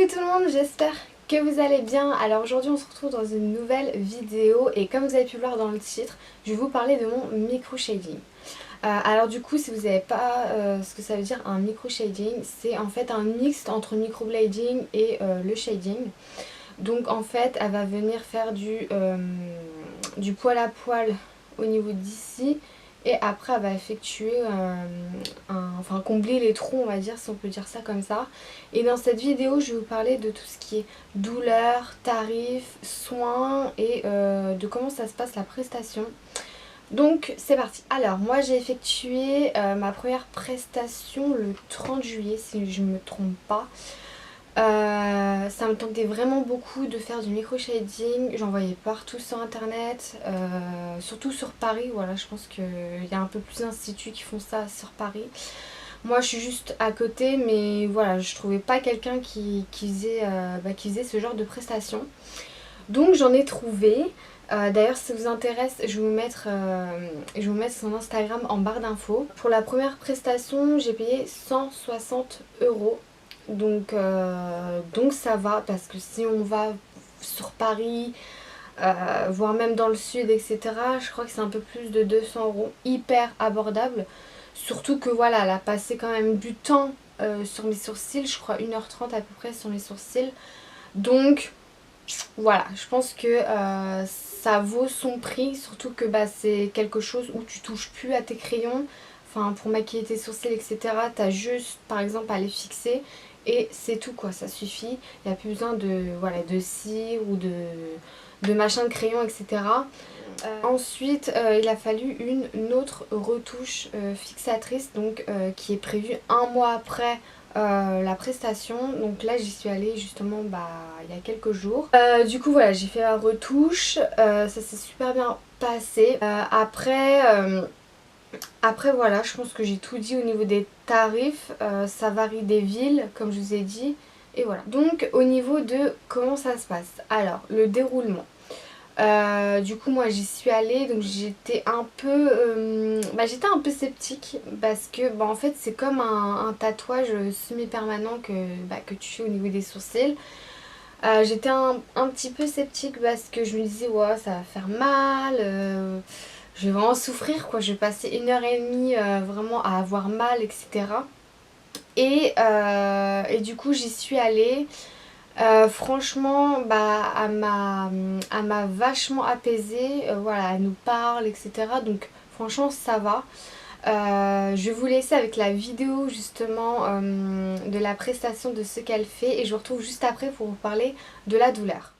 tout le monde, j'espère que vous allez bien. Alors aujourd'hui on se retrouve dans une nouvelle vidéo et comme vous avez pu le voir dans le titre, je vais vous parler de mon micro shading. Alors du coup, si vous savez pas ce que ça veut dire un micro shading, c'est en fait un mix entre microblading et le shading. Donc en fait elle va venir faire du poil à poil au niveau d'ici. Et après elle va effectuer enfin combler les trous, on va dire, si on peut dire ça comme ça. Et dans cette vidéo je vais vous parler de tout ce qui est douleur, tarifs, soins et de comment ça se passe la prestation. Donc c'est parti. Alors moi j'ai effectué ma première prestation le 30 juillet si je ne me trompe pas. Ça me tentait vraiment beaucoup de faire du micro shading, j'en voyais partout sur internet, surtout sur Paris. Voilà, je pense qu'il y a un peu plus d'instituts qui font ça sur Paris. Moi je suis juste à côté, mais voilà, je trouvais pas quelqu'un qui faisait ce genre de prestation. Donc j'en ai trouvé. D'ailleurs si ça vous intéresse, je vais vous mettre son Instagram en barre d'infos. Pour la première prestation j'ai payé 160 euros. Donc ça va, parce que si on va sur Paris, voire même dans le sud, etc., je crois que c'est un peu plus de 200 euros, hyper abordable. Surtout que voilà, elle a passé quand même du temps sur mes sourcils, je crois 1h30 à peu près sur mes sourcils. Donc voilà, je pense que ça vaut son prix, surtout que c'est quelque chose où tu touches plus à tes crayons. Enfin, pour maquiller tes sourcils, etc., t'as juste par exemple à les fixer et c'est tout quoi, ça suffit. Il n'y a plus besoin de cire ou de machin de crayon, etc. Ensuite, il a fallu une autre retouche fixatrice, donc qui est prévue un mois après la prestation. Donc là j'y suis allée justement il y a quelques jours. Du coup voilà, j'ai fait la retouche, ça s'est super bien passé. Après voilà, je pense que j'ai tout dit au niveau des tarifs. Ça varie des villes comme je vous ai dit. Et voilà. Donc au niveau de comment ça se passe. Alors le déroulement. Du coup moi j'y suis allée, donc j'étais un peu sceptique parce que en fait c'est comme un tatouage semi-permanent que tu fais au niveau des sourcils. J'étais un petit peu sceptique parce que je me disais ouais ça va faire mal, je vais vraiment souffrir quoi, je vais passer 1h30 vraiment à avoir mal, etc. Et du coup j'y suis allée. Franchement, elle m'a vachement apaisée, voilà, elle nous parle, etc. Donc franchement ça va. Je vais vous laisser avec la vidéo justement de la prestation de ce qu'elle fait et je vous retrouve juste après pour vous parler de la douleur.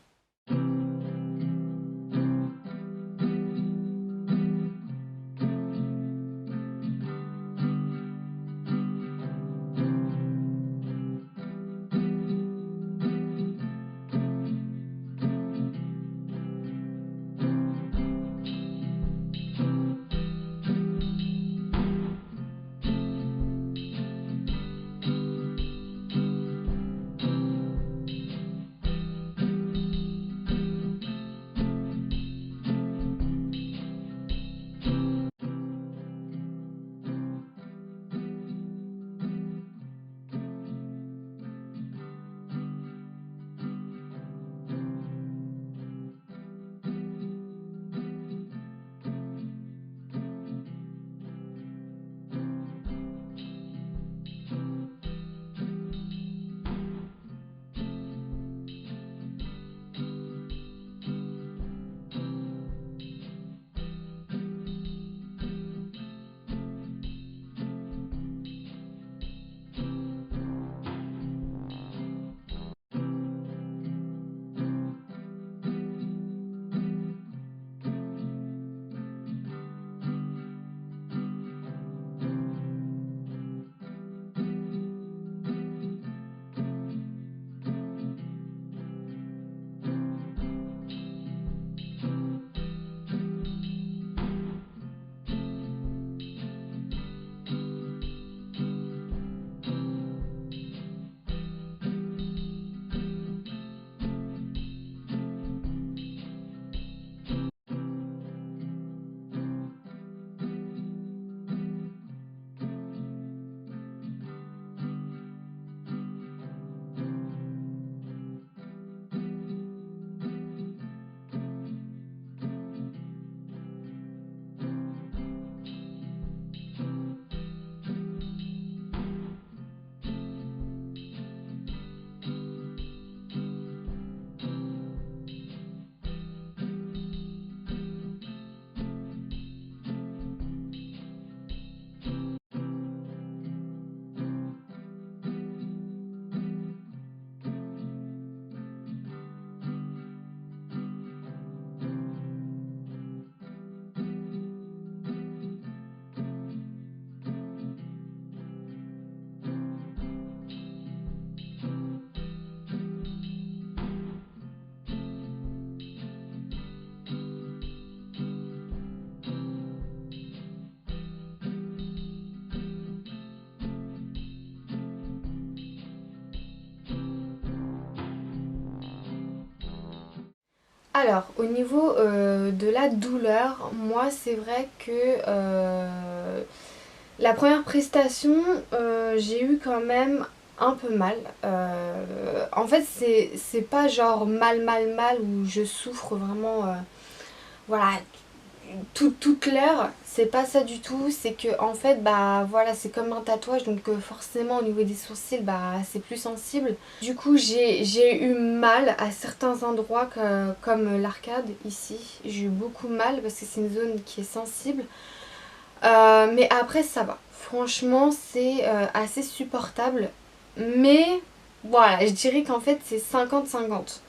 Alors, au niveau de la douleur, moi c'est vrai que la première prestation, j'ai eu quand même un peu mal. En fait, c'est pas genre mal où je souffre vraiment, voilà, toute l'heure. C'est pas ça du tout. C'est que en fait, bah voilà, c'est comme un tatouage, donc forcément au niveau des sourcils, bah c'est plus sensible. Du coup, j'ai eu mal à certains endroits comme l'arcade ici. J'ai eu beaucoup mal parce que c'est une zone qui est sensible. Mais après ça va. Franchement c'est assez supportable. Mais voilà, je dirais qu'en fait c'est 50-50.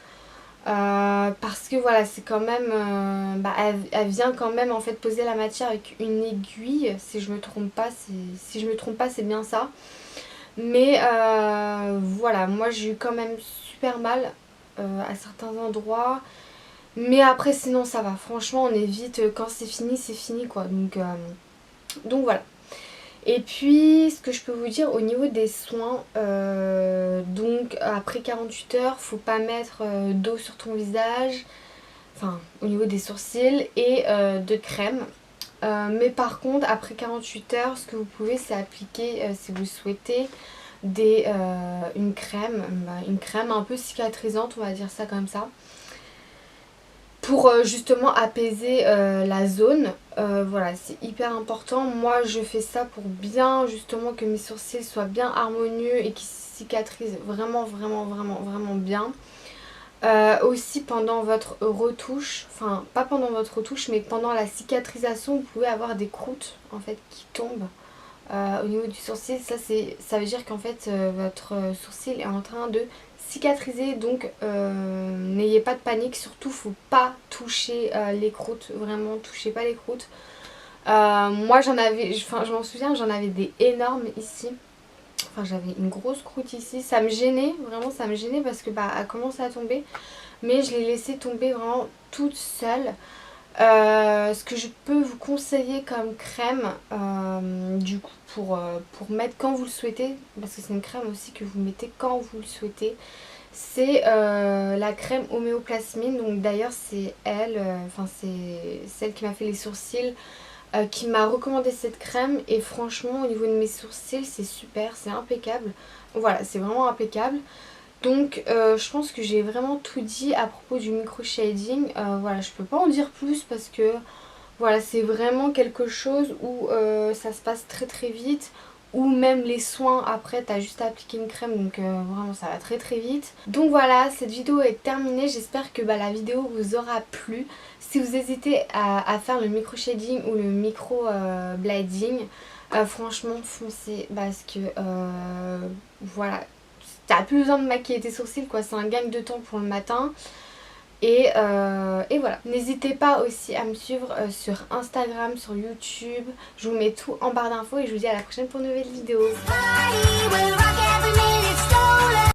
Parce que voilà, c'est quand même... bah, elle vient quand même en fait poser la matière avec une aiguille. Si je me trompe pas, si je me trompe pas c'est bien ça. Mais voilà, moi j'ai eu quand même super mal à certains endroits. Mais après sinon ça va. Franchement on est vite, quand c'est fini quoi. Donc voilà. Et puis ce que je peux vous dire au niveau des soins, donc après 48 heures, faut pas mettre d'eau sur ton visage, enfin au niveau des sourcils et de crème. Mais par contre après 48 heures, ce que vous pouvez c'est appliquer si vous le souhaitez une crème un peu cicatrisante, on va dire ça comme ça, pour justement apaiser la zone. Voilà, c'est hyper important. Moi je fais ça pour bien justement que mes sourcils soient bien harmonieux et qu'ils cicatrisent vraiment bien. Aussi pendant votre retouche, enfin pas pendant votre retouche mais pendant la cicatrisation, vous pouvez avoir des croûtes en fait qui tombent au niveau du sourcil. Ça veut dire qu'en fait votre sourcil est en train de cicatriser, donc n'ayez pas de panique. Surtout faut pas toucher les croûtes, vraiment touchez pas les croûtes. Moi j'en avais, enfin je m'en souviens, j'en avais des énormes ici. Enfin j'avais une grosse croûte ici, ça me gênait, vraiment ça me gênait parce que bah elle commençait à tomber. Mais je l'ai laissée tomber vraiment toute seule. Ce que je peux vous conseiller comme crème, du coup pour mettre quand vous le souhaitez, parce que c'est une crème aussi que vous mettez quand vous le souhaitez, c'est la crème homéoplasmine. Donc d'ailleurs c'est elle, enfin c'est celle qui m'a fait les sourcils, qui m'a recommandé cette crème. Et franchement au niveau de mes sourcils c'est super, c'est impeccable. Voilà, c'est vraiment impeccable. Donc je pense que j'ai vraiment tout dit à propos du micro shading. Voilà, je peux pas en dire plus parce que voilà, c'est vraiment quelque chose où ça se passe très vite. Ou même les soins après, t'as juste à appliquer une crème, donc vraiment ça va très vite. Donc voilà, cette vidéo est terminée. J'espère que la vidéo vous aura plu. Si vous hésitez à faire le micro shading ou le micro blading, franchement foncez parce que voilà, t'as plus besoin de maquiller tes sourcils quoi, c'est un gain de temps pour le matin. Et voilà. N'hésitez pas aussi à me suivre sur Instagram, sur YouTube. Je vous mets tout en barre d'infos et je vous dis à la prochaine pour une nouvelle vidéo.